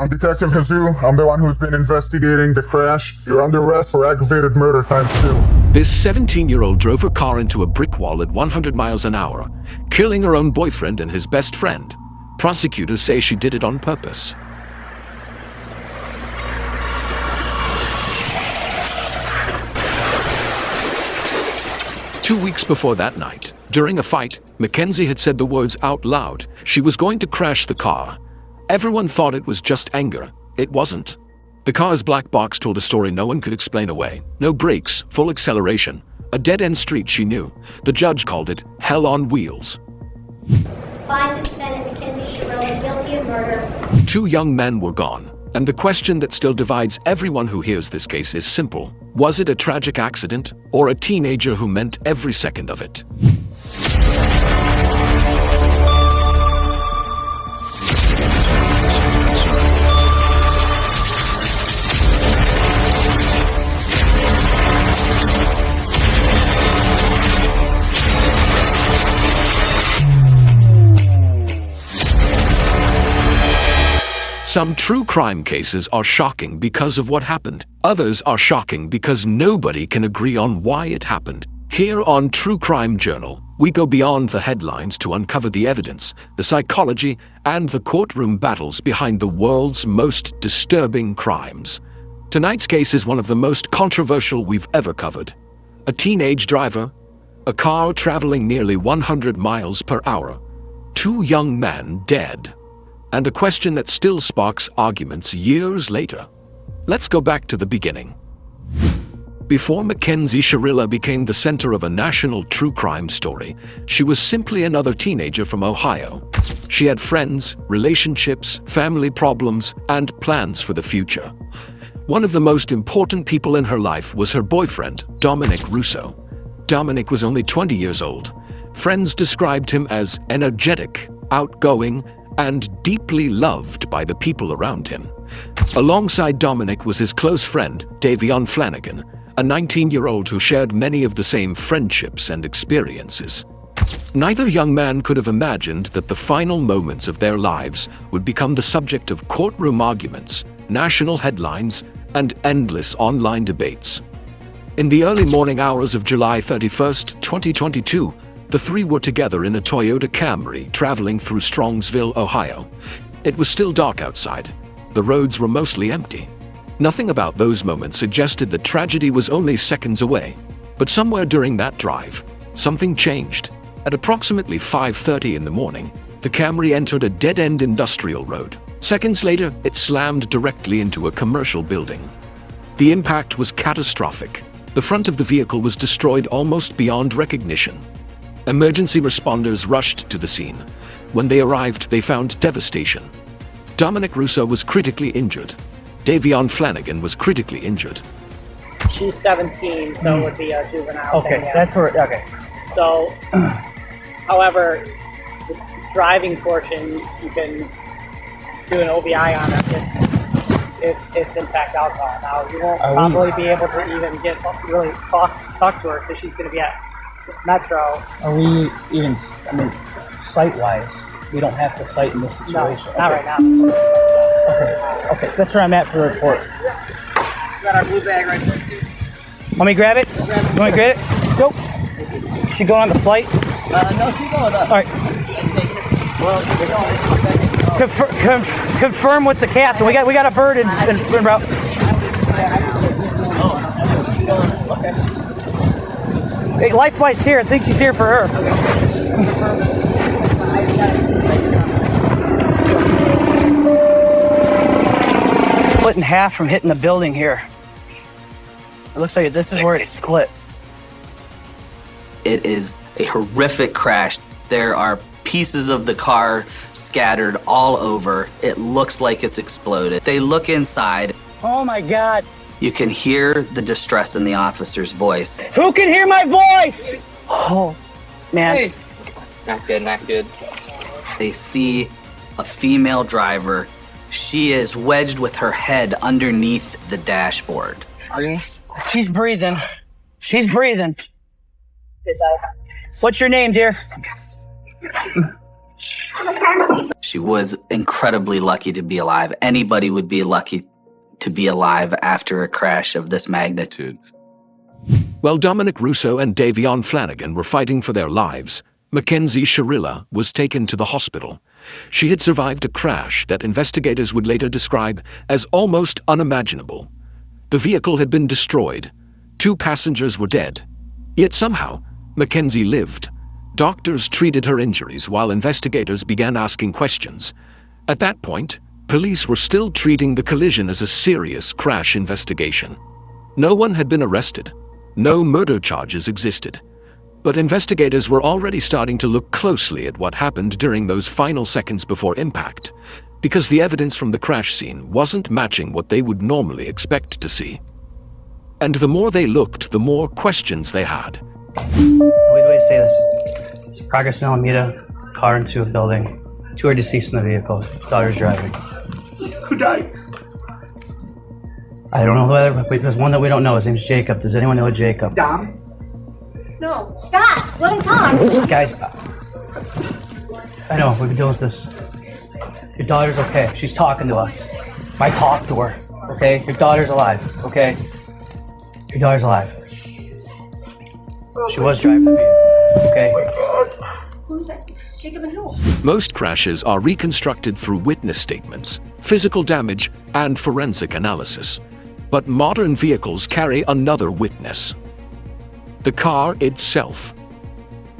I'm Detective Jesus. I'm the one who's been investigating the crash. You're under arrest for aggravated murder ×2. This 17-year-old drove her car into a brick wall at 100 miles an hour, killing her own boyfriend and his best friend. Prosecutors say she did it on purpose. Two weeks before that night, during a fight, Mackenzie had said the words out loud. She was going to crash the car. Everyone thought it was just anger. It wasn't. The car's black box told a story no one could explain away. No brakes, full acceleration, a dead-end street she knew. The judge called it hell on wheels. Finds the defendant Mackenzie Shirilla guilty of murder. Two young men were gone, and the question that still divides everyone who hears this case is simple. Was it a tragic accident, or a teenager who meant every second of it? Some true crime cases are shocking because of what happened. Others are shocking because nobody can agree on why it happened. Here on True Crime Journal, we go beyond the headlines to uncover the evidence, the psychology, and the courtroom battles behind the world's most disturbing crimes. Tonight's case is one of the most controversial we've ever covered. A teenage driver, a car traveling nearly 100 miles per hour, two young men dead, and a question that still sparks arguments years later. Let's go back to the beginning. Before Mackenzie Shirilla became the center of a national true crime story, she was simply another teenager from Ohio. She had friends, relationships, family problems, and plans for the future. One of the most important people in her life was her boyfriend, Dominic Russo. Dominic was only 20 years old. Friends described him as energetic, outgoing, and deeply loved by the people around him. Alongside Dominic was his close friend, Davion Flanagan, a 19-year-old who shared many of the same friendships and experiences. Neither young man could have imagined that the final moments of their lives would become the subject of courtroom arguments, national headlines, and endless online debates. In the early morning hours of July 31st, 2022, the three were together in a Toyota Camry traveling through Strongsville, Ohio. It was still dark outside. The roads were mostly empty. Nothing about those moments suggested that tragedy was only seconds away. But somewhere during that drive, something changed. At approximately 5:30 in the morning, the Camry entered a dead-end industrial road. Seconds later, it slammed directly into a commercial building. The impact was catastrophic. The front of the vehicle was destroyed almost beyond recognition. Emergency responders rushed to the scene. When they arrived, they found devastation. Dominic Russo was critically injured. Davion Flanagan was critically injured. She's 17, so it would be a juvenile. Okay, thing, yeah. that's where. Okay. So, however, the driving portion, you can do an OVI on it if in fact alcohol. Now, you won't probably be able to even really talk to her because she's going to be at Metro. Are we even? I mean, sight-wise, we don't have to sight in this situation. No, not right now. Okay, that's where I'm at for the report. We got our blue bag right there, too. Want me to grab it? You want me to grab it? Go. Is she going on the flight? No, she's going up. All right. Well, we're going. Confirm with the captain. We got a bird in route. Hey, life flight's here. I think she's here for her. Split in half from hitting the building here. It looks like this is where it's split. It is a horrific crash. There are pieces of the car scattered all over. It looks like it's exploded. They look inside. Oh my God. You can hear the distress in the officer's voice. Who can hear my voice? Oh, man. Hey. Not good, not good. They see a female driver. She is wedged with her head underneath the dashboard. She's breathing. She's breathing. What's your name, dear? She was incredibly lucky to be alive. Anybody would be lucky to be alive after a crash of this magnitude. While Dominic Russo and Davion Flanagan were fighting for their lives, Mackenzie Shirilla was taken to the hospital. She had survived a crash that investigators would later describe as almost unimaginable. The vehicle had been destroyed. 2 passengers were dead. Yet somehow, Mackenzie lived. Doctors treated her injuries while investigators began asking questions. At that point, police were still treating the collision as a serious crash investigation. No one had been arrested. No murder charges existed. But investigators were already starting to look closely at what happened during those final seconds before impact, because the evidence from the crash scene wasn't matching what they would normally expect to see. And the more they looked, the more questions they had. Wait, say this. Progress in Alameda, car into a building. 2 are deceased in the vehicle. Daughter's driving. Who died? I don't know who other, but there's one that we don't know. His name's Jacob. Does anyone know Jacob? Dom? No, stop. Let him talk. Guys, I know, we've been dealing with this. Your daughter's okay. She's talking to us. I talked to her, okay? Your daughter's alive, okay? Your daughter's alive. She was driving the vehicle, okay? Who's that? Jacob and who? Most crashes are reconstructed through witness statements, physical damage, and forensic analysis. But modern vehicles carry another witness: the car itself.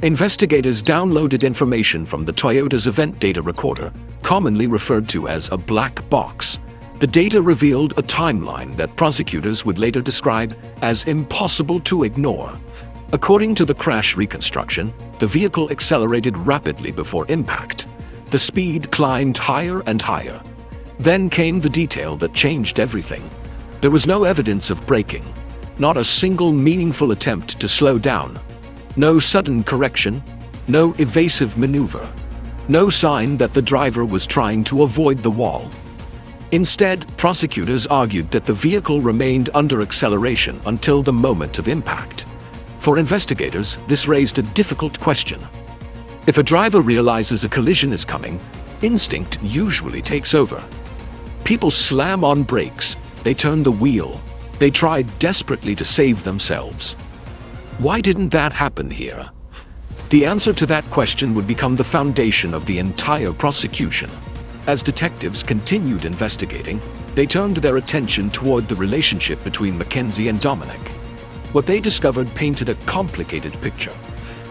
Investigators downloaded information from the Toyota's event data recorder, commonly referred to as a black box. The data revealed a timeline that prosecutors would later describe as impossible to ignore. According to the crash reconstruction, the vehicle accelerated rapidly before impact. The speed climbed higher and higher. Then came the detail that changed everything. There was no evidence of braking, not a single meaningful attempt to slow down, no sudden correction, no evasive maneuver, no sign that the driver was trying to avoid the wall. Instead, prosecutors argued that the vehicle remained under acceleration until the moment of impact. For investigators, this raised a difficult question. If a driver realizes a collision is coming, instinct usually takes over. People slam on brakes, they turn the wheel, they try desperately to save themselves. Why didn't that happen here? The answer to that question would become the foundation of the entire prosecution. As detectives continued investigating, they turned their attention toward the relationship between Mackenzie and Dominic. What they discovered painted a complicated picture.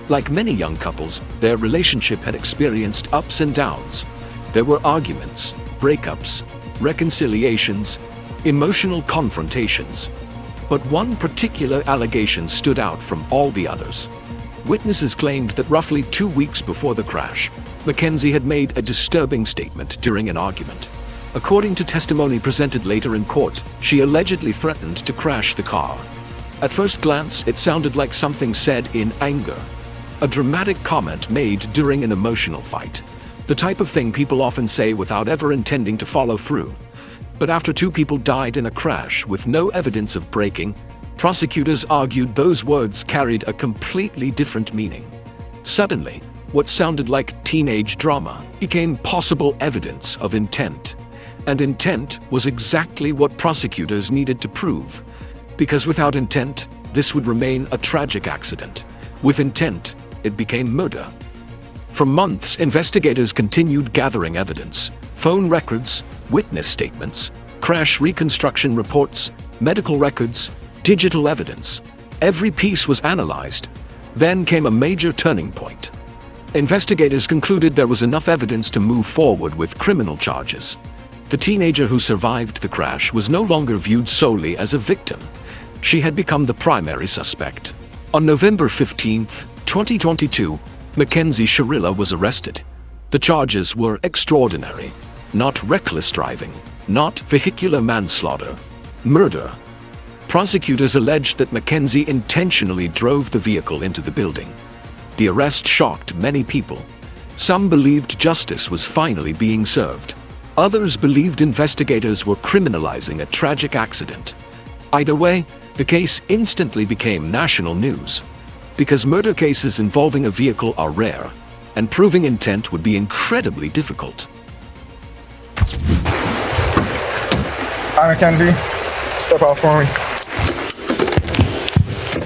Like many young couples, their relationship had experienced ups and downs. There were arguments, breakups, reconciliations, emotional confrontations. But one particular allegation stood out from all the others. Witnesses claimed that roughly 2 weeks before the crash, Mackenzie had made a disturbing statement during an argument. According to testimony presented later in court, she allegedly threatened to crash the car. At first glance, it sounded like something said in anger. A dramatic comment made during an emotional fight. The type of thing people often say without ever intending to follow through. But after 2 people died in a crash with no evidence of braking, prosecutors argued those words carried a completely different meaning. Suddenly, what sounded like teenage drama became possible evidence of intent. And intent was exactly what prosecutors needed to prove. Because without intent, this would remain a tragic accident. With intent, it became murder. For months, investigators continued gathering evidence: phone records, witness statements, crash reconstruction reports, medical records, digital evidence. Every piece was analyzed. Then came a major turning point. Investigators concluded there was enough evidence to move forward with criminal charges. The teenager who survived the crash was no longer viewed solely as a victim. She had become the primary suspect. On November 15, 2022, Mackenzie Shirilla was arrested. The charges were extraordinary. Not reckless driving, not vehicular manslaughter, murder. Prosecutors alleged that Mackenzie intentionally drove the vehicle into the building. The arrest shocked many people. Some believed justice was finally being served. Others believed investigators were criminalizing a tragic accident. Either way, the case instantly became national news. Because murder cases involving a vehicle are rare, and proving intent would be incredibly difficult. Hi, Mackenzie. Step out for me.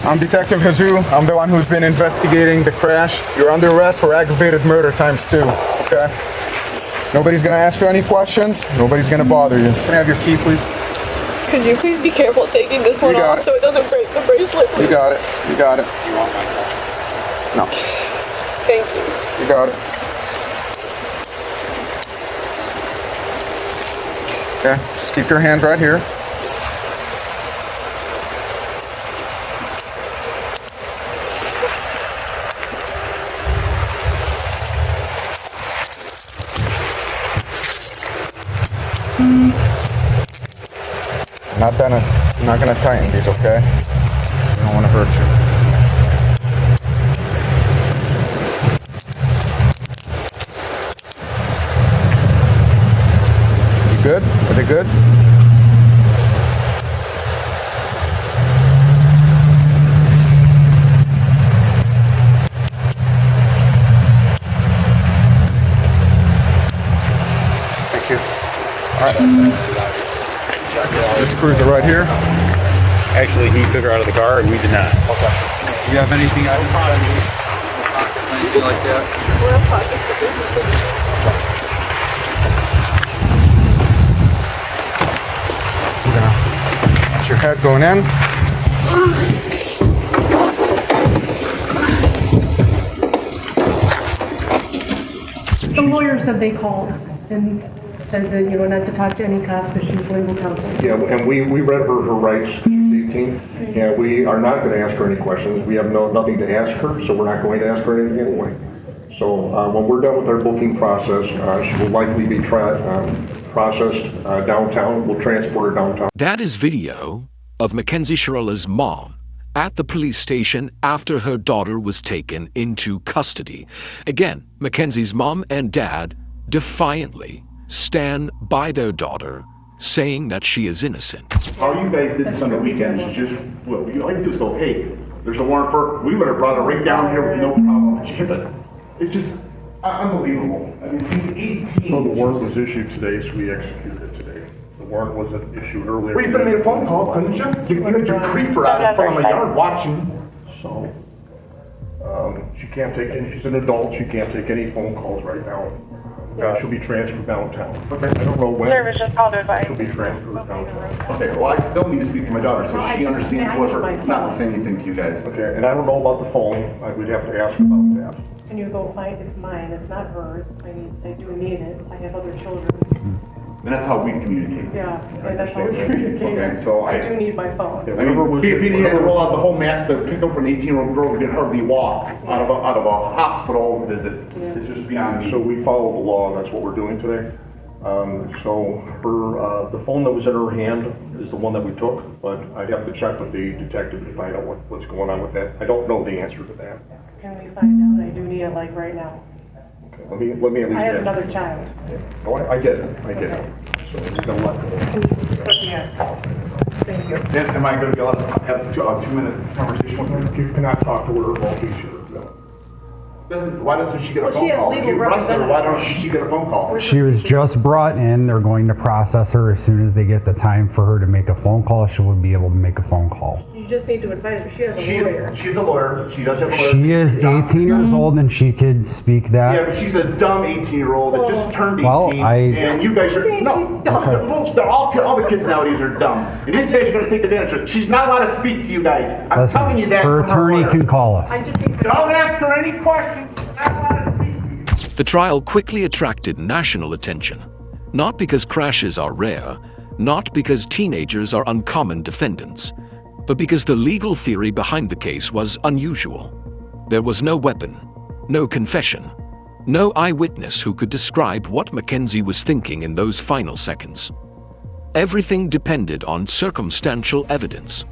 I'm Detective Jesus. I'm the one who's been investigating the crash. You're under arrest for aggravated murder ×2, okay? Nobody's gonna ask you any questions. Nobody's gonna bother you. Can I have your key, please? Could you please be careful taking this one got off it. so it doesn't break the bracelet, please? You got it. You got it. You want my keys? No, Thank you. you got it. Okay, just keep your hands right here. I'm not gonna tighten these, okay? I don't want to hurt you. You good? Are they good? Thank you. All right. This screws are right here. Actually, he took her out of the car and we did not. Okay. Do you have anything out of pockets, anything like that? We're in pockets, but they're just That's your head going in. The lawyer said they called and said that, not to talk to any cops because she's legal counsel. Yeah, and we read her rights, she's 18, and we are not going to ask her any questions. We have nothing to ask her, so we're not going to ask her anything anyway. So when we're done with our booking process, she will likely be processed downtown. We'll transport her downtown. That is video of Mackenzie Shirilla's mom at the police station after her daughter was taken into custody. Again, Mackenzie's mom and dad defiantly stand by their daughter, saying that she is innocent. How you guys did this on the weekend is just, well, all you do is go, hey, there's a warrant for, we would have brought her right down here with no problem. She hit it. It's just unbelievable. I mean, she's 18. So the warrant was issued today, so we executed it today. The warrant wasn't issued earlier. Well, you could have made a phone call, couldn't you? You had your creeper out in front of my yard watching. So, she can't take any, she's an adult, she can't take any phone calls right now. She'll be transferred downtown. I don't know when. Service just called to advise. She'll be transferred downtown. Okay, well, I still need to speak to my daughter so she understands what her, not to say anything to you guys. Okay, and I don't know about the phone. We'd have to ask about that. And you go find it's mine, it's not hers. I do need it. I have other children. And that's how we communicate. Yeah, and that's how we communicate. Okay, so I do need my phone. Yeah, I mean, if he had to roll out the whole mess to pick up an 18-year-old girl who can hardly walk out of a hospital visit, it's just beyond me. So we follow the law, and that's what we're doing today. So the phone that was in her hand is the one that we took, but I'd have to check with the detective to find out what's going on with that. I don't know the answer to that. Can we find out? I do need it like right now. Okay, let me at least. I have ask. another child. Oh, I get it. So we're gonna let her. Thank you. Then am I going to be allowed to have a 2-minute conversation with her? You cannot talk to her while he's here. No. Why doesn't she get a Well, she phone has call? legal If you arrest her, why representative. don't she get a phone call? She was just brought in. They're going to process her as soon as they get the time for her to make a phone call. She will be able to make a phone call. You just need to advise her. She has a lawyer. She's a lawyer. She does have a lawyer. She is 18 years old and she could speak that. Yeah, but she's a dumb 18-year-old that just turned 18. Well, and you guys are She's no. dumb. The bullshit. All the kids nowadays are dumb, and these guys are going to take advantage of her. She's not allowed to speak to you guys. I'm telling you that. Her from attorney lawyer. can call us. I just need to. Don't ask her any questions. She's not allowed to speak to you. The trial quickly attracted national attention, not because crashes are rare, not because teenagers are uncommon defendants, but because the legal theory behind the case was unusual. There was no weapon, no confession, no eyewitness who could describe what Mackenzie was thinking in those final seconds. Everything depended on circumstantial evidence.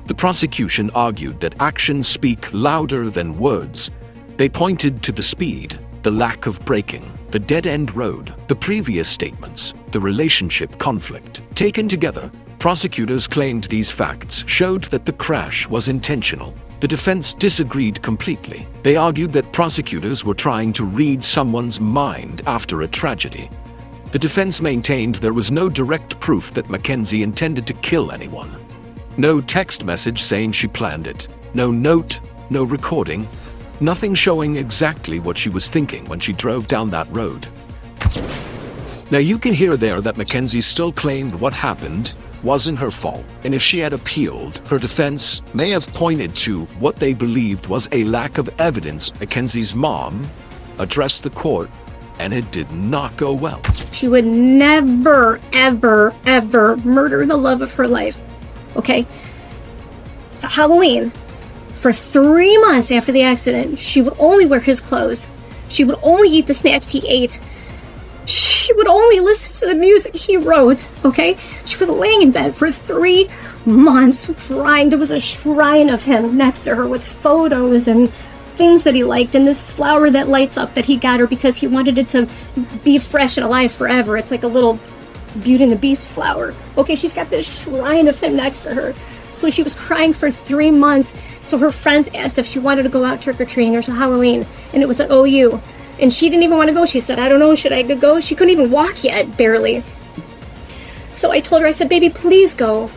The prosecution argued that actions speak louder than words. They pointed to the speed, the lack of braking, the dead-end road, the previous statements, the relationship conflict. Taken together, prosecutors claimed these facts showed that the crash was intentional. The defense disagreed completely. They argued that prosecutors were trying to read someone's mind after a tragedy. The defense maintained there was no direct proof that Mackenzie intended to kill anyone. No text message saying she planned it. No note, no recording, nothing showing exactly what she was thinking when she drove down that road. Now you can hear there that Mackenzie still claimed what happened wasn't her fault, and if she had appealed, her defense may have pointed to what they believed was a lack of evidence. Mackenzie's mom addressed the court, and it did not go well. She would never, ever, ever murder the love of her life. Okay? Halloween, for 3 months after the accident, she would only wear his clothes. She would only eat the snacks he ate. She would only listen to the music he wrote, okay? She was laying in bed for 3 months crying. There was a shrine of him next to her with photos and things that he liked, and this flower that lights up that he got her because he wanted it to be fresh and alive forever. It's like a little Beauty and the Beast flower. Okay, she's got this shrine of him next to her. So she was crying for 3 months. So her friends asked if she wanted to go out trick-or-treating or Halloween, and it was at OU. And she didn't even want to go. She said, I don't know, should I go? She couldn't even walk yet, barely. So I told her, I said, baby, please go.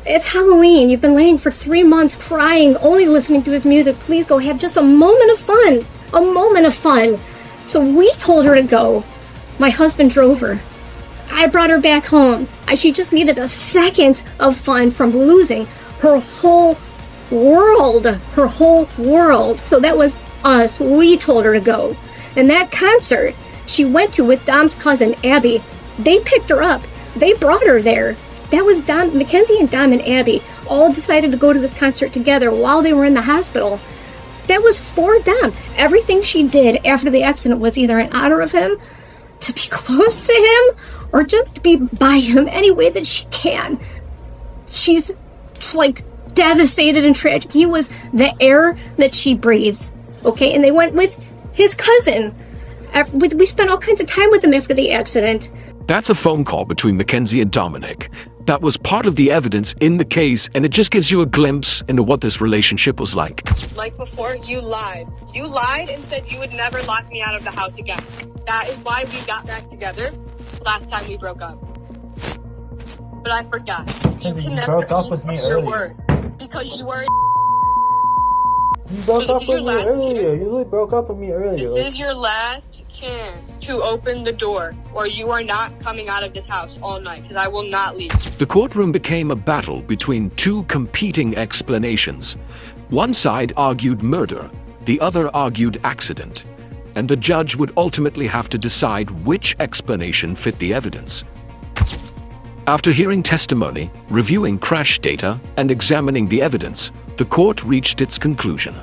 It's Halloween. You've been laying for 3 months crying, only listening to his music. Please go. Have just a moment of fun. A moment of fun. So we told her to go. My husband drove her. I brought her back home. She just needed a second of fun from losing her whole world. Her whole world. So that was us. We told her to go. And that concert she went to with Dom's cousin, Abby, they picked her up. They brought her there. That was Dom, Mackenzie and Dom and Abby all decided to go to this concert together while they were in the hospital. That was for Dom. Everything she did after the accident was either in honor of him, to be close to him, or just to be by him any way that she can. She's like devastated and tragic. He was the air that she breathes. Okay, and they went with his cousin. We spent all kinds of time with him after the accident. That's a phone call between Mackenzie and Dominic. That was part of the evidence in the case, and it just gives you a glimpse into what this relationship was like. Like before, you lied. You lied and said you would never lock me out of the house again. That is why we got back together last time we broke up. But I forgot. You can never broke up with me your earlier. word. Because you were You broke up with me last earlier. chance. You literally broke up with me earlier. This is your last chance to open the door, or you are not coming out of this house all night, because I will not leave. The courtroom became a battle between two competing explanations. One side argued murder, the other argued accident, and the judge would ultimately have to decide which explanation fit the evidence. After hearing testimony, reviewing crash data, and examining the evidence, the court reached its conclusion.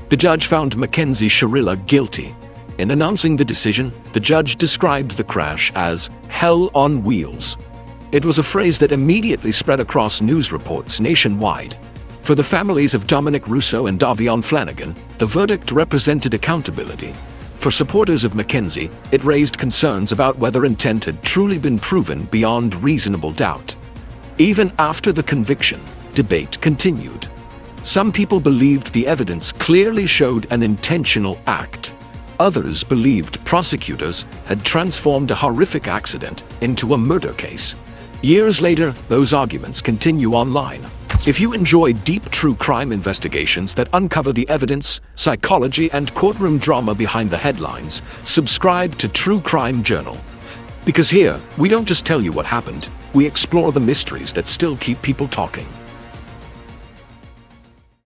The judge found Mackenzie Shirilla guilty. In announcing the decision, the judge described the crash as hell on wheels. It was a phrase that immediately spread across news reports nationwide. For the families of Dominic Russo and Davion Flanagan, the verdict represented accountability. For supporters of Mackenzie, it raised concerns about whether intent had truly been proven beyond reasonable doubt. Even after the conviction, debate continued. Some people believed the evidence clearly showed an intentional act. Others believed prosecutors had transformed a horrific accident into a murder case. Years later, those arguments continue online. If you enjoy deep true crime investigations that uncover the evidence, psychology, and courtroom drama behind the headlines, subscribe to True Crime Journal. Because here, we don't just tell you what happened, we explore the mysteries that still keep people talking.